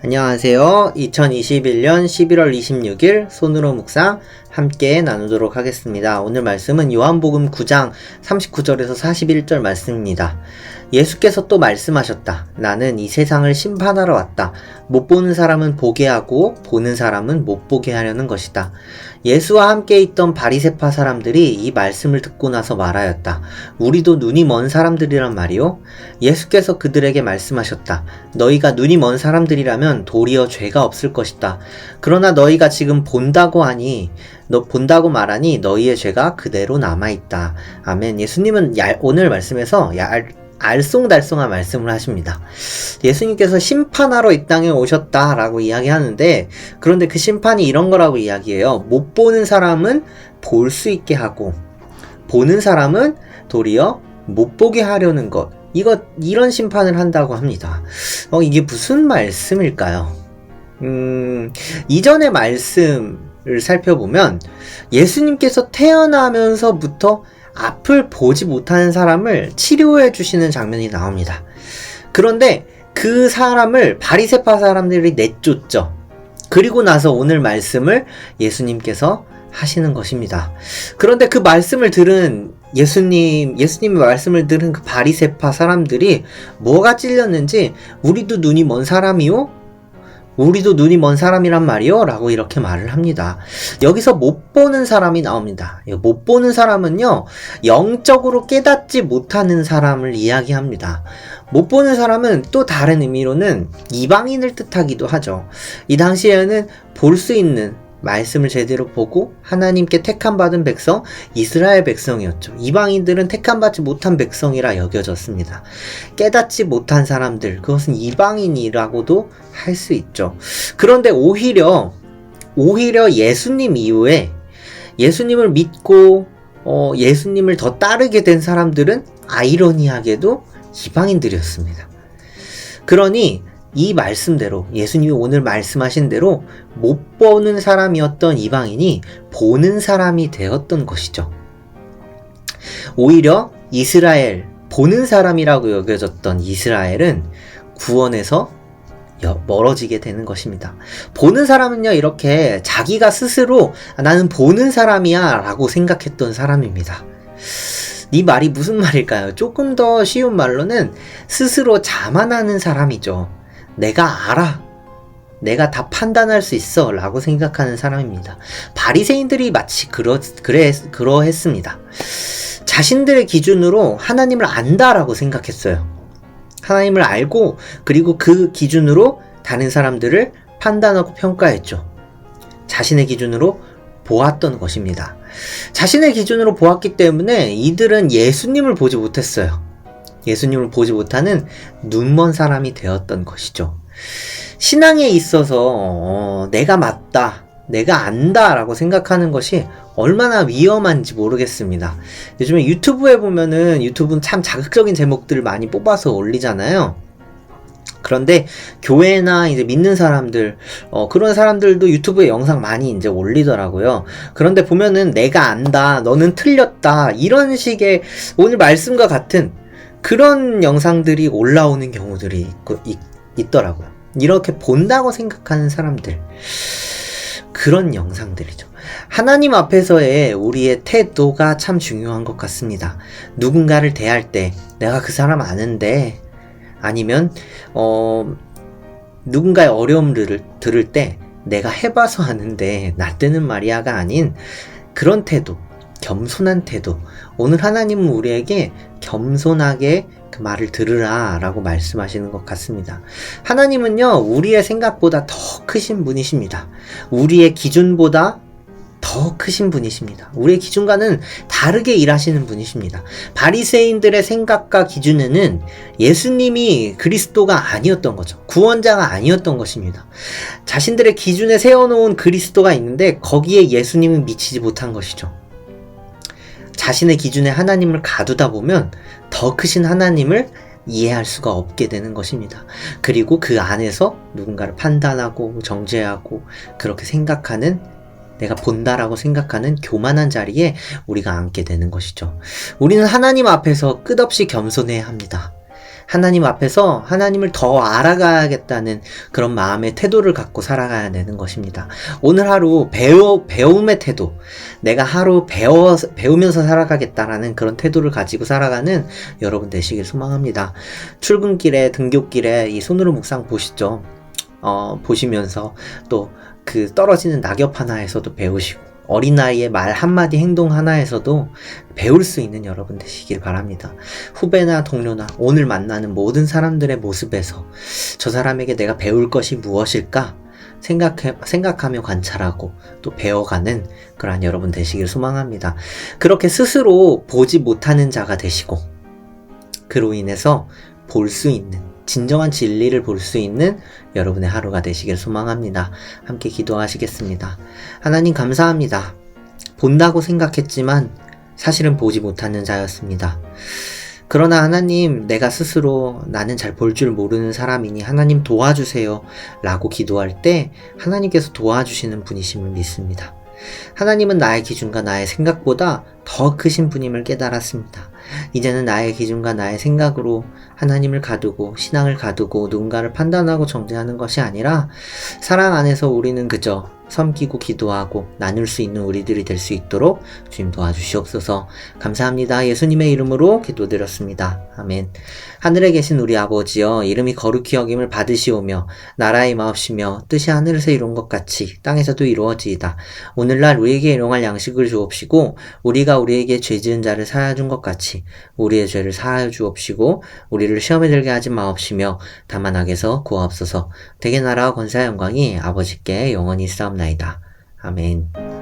안녕하세요. 2021년 11월 26일 손으로 묵상 함께 나누도록 하겠습니다. 오늘 말씀은 요한복음 9장 39절에서 41절 말씀입니다. 예수께서 또 말씀하셨다. 나는 이 세상을 심판하러 왔다. 못 보는 사람은 보게 하고 보는 사람은 못 보게 하려는 것이다. 예수와 함께 있던 바리새파 사람들이 이 말씀을 듣고 나서 말하였다. 우리도 눈이 먼 사람들이란 말이요? 예수께서 그들에게 말씀하셨다. 너희가 눈이 먼 사람들이라면 도리어 죄가 없을 것이다. 그러나 너희가 지금 본다고 말하니 너희의 죄가 그대로 남아있다. 아멘. 예수님은 오늘 말씀에서 알쏭달쏭한 말씀을 하십니다. 예수님께서 심판하러 이 땅에 오셨다라고 이야기하는데, 그런데 그 심판이 이런 거라고 이야기해요. 못 보는 사람은 볼 수 있게 하고 보는 사람은 도리어 못 보게 하려는 것, 이런 심판을 한다고 합니다. 이게 무슨 말씀일까요? 이전의 말씀을 살펴보면 예수님께서 태어나면서부터 앞을 보지 못하는 사람을 치료해 주시는 장면이 나옵니다. 그런데 그 사람을 바리새파 사람들이 내쫓죠. 그리고 나서 오늘 말씀을 예수님께서 하시는 것입니다. 그런데 그 말씀을 들은 예수님의 말씀을 들은 그 바리새파 사람들이 뭐가 찔렸는지, 우리도 눈이 먼 사람이요? 우리도 눈이 먼 사람이란 말이요? 라고 이렇게 말을 합니다. 여기서 못 보는 사람이 나옵니다. 못 보는 사람은요, 영적으로 깨닫지 못하는 사람을 이야기합니다. 못 보는 사람은 또 다른 의미로는 이방인을 뜻하기도 하죠. 이 당시에는 볼 수 있는, 말씀을 제대로 보고 하나님께 택함받은 백성, 이스라엘 백성이었죠. 이방인들은 택함받지 못한 백성이라 여겨졌습니다. 깨닫지 못한 사람들, 그것은 이방인이라고도 할 수 있죠. 그런데 오히려 예수님 이후에 예수님을 믿고 예수님을 더 따르게 된 사람들은 아이러니하게도 이방인들이었습니다. 그러니 이 말씀대로, 예수님이 오늘 말씀하신 대로 못 보는 사람이었던 이방인이 보는 사람이 되었던 것이죠. 오히려 이스라엘, 보는 사람이라고 여겨졌던 이스라엘은 구원에서 멀어지게 되는 것입니다. 보는 사람은요, 이렇게 자기가 스스로 나는 보는 사람이야 라고 생각했던 사람입니다. 이 말이 무슨 말일까요? 조금 더 쉬운 말로는 스스로 자만하는 사람이죠. 내가 알아, 내가 다 판단할 수 있어 라고 생각하는 사람입니다. 바리새인들이 마치 그러했습니다. 자신들의 기준으로 하나님을 안다라고 생각했어요. 하나님을 알고, 그리고 그 기준으로 다른 사람들을 판단하고 평가했죠. 자신의 기준으로 보았던 것입니다. 자신의 기준으로 보았기 때문에 이들은 예수님을 보지 못했어요. 예수님을 보지 못하는 눈먼 사람이 되었던 것이죠. 신앙에 있어서 내가 맞다, 내가 안다 라고 생각하는 것이 얼마나 위험한지 모르겠습니다. 요즘에 유튜브는 참 자극적인 제목들을 많이 뽑아서 올리잖아요. 그런데 교회나 이제 믿는 사람들, 그런 사람들도 유튜브에 영상 많이 이제 올리더라고요. 그런데 보면은 내가 안다, 너는 틀렸다, 이런 식의 오늘 말씀과 같은 그런 영상들이 올라오는 경우들이 있더라고요. 이렇게 본다고 생각하는 사람들, 그런 영상들이죠. 하나님 앞에서의 우리의 태도가 참 중요한 것 같습니다. 누군가를 대할 때 내가 그 사람 아는데, 아니면 누군가의 어려움을 들을 때 내가 해봐서 아는데 나 때는 말이야가 아닌 그런 태도, 겸손한 태도. 오늘 하나님은 우리에게 겸손하게 그 말을 들으라 라고 말씀하시는 것 같습니다. 하나님은요, 우리의 생각보다 더 크신 분이십니다. 우리의 기준보다 더 크신 분이십니다. 우리의 기준과는 다르게 일하시는 분이십니다. 바리새인들의 생각과 기준에는 예수님이 그리스도가 아니었던 거죠. 구원자가 아니었던 것입니다. 자신들의 기준에 세워놓은 그리스도가 있는데 거기에 예수님은 미치지 못한 것이죠. 자신의 기준에 하나님을 가두다 보면 더 크신 하나님을 이해할 수가 없게 되는 것입니다. 그리고 그 안에서 누군가를 판단하고 정죄하고 그렇게 생각하는, 내가 본다라고 생각하는 교만한 자리에 우리가 앉게 되는 것이죠. 우리는 하나님 앞에서 끝없이 겸손해야 합니다. 하나님 앞에서 하나님을 더 알아가야겠다는 그런 마음의 태도를 갖고 살아가야 되는 것입니다. 오늘 하루 배움의 태도, 내가 하루 배우면서 살아가겠다라는 그런 태도를 가지고 살아가는 여러분 되시길 소망합니다. 출근길에, 등굣길에 이 손으로 묵상 보시죠. 보시면서 또 그 떨어지는 낙엽 하나에서도 배우시고, 어린 나이의 말 한마디 행동 하나에서도 배울 수 있는 여러분 되시길 바랍니다. 후배나 동료나 오늘 만나는 모든 사람들의 모습에서 저 사람에게 내가 배울 것이 무엇일까 생각하며 관찰하고 또 배워가는 그러한 여러분 되시길 소망합니다. 그렇게 스스로 보지 못하는 자가 되시고, 그로 인해서 볼 수 있는, 진정한 진리를 볼 수 있는 여러분의 하루가 되시길 소망합니다. 함께 기도하시겠습니다. 하나님 감사합니다. 본다고 생각했지만 사실은 보지 못하는 자였습니다. 그러나 하나님, 내가 스스로 나는 잘 볼 줄 모르는 사람이니 하나님 도와주세요 라고 기도할 때 하나님께서 도와주시는 분이심을 믿습니다. 하나님은 나의 기준과 나의 생각보다 더 크신 분임을 깨달았습니다. 이제는 나의 기준과 나의 생각으로 하나님을 가두고 신앙을 가두고 누군가를 판단하고 정죄하는 것이 아니라 사랑 안에서 우리는 그저 섬기고 기도하고 나눌 수 있는 우리들이 될 수 있도록 주님 도와주시옵소서. 감사합니다. 예수님의 이름으로 기도드렸습니다. 아멘. 하늘에 계신 우리 아버지여, 이름이 거룩히 여김을 받으시오며 나라의 임하옵시며 뜻이 하늘에서 이룬 것 같이 땅에서도 이루어지이다. 오늘날 우리에게 일용할 양식을 주옵시고 우리가 우리에게 죄 지은 자를 사하여 준 것 같이 우리의 죄를 사하여 주옵시고 우리를 시험에 들게 하지 마옵시며 다만 악에서 구하옵소서. 대개 나라와 권세와 영광이 아버지께 영원히 있사옵나이다. 아멘.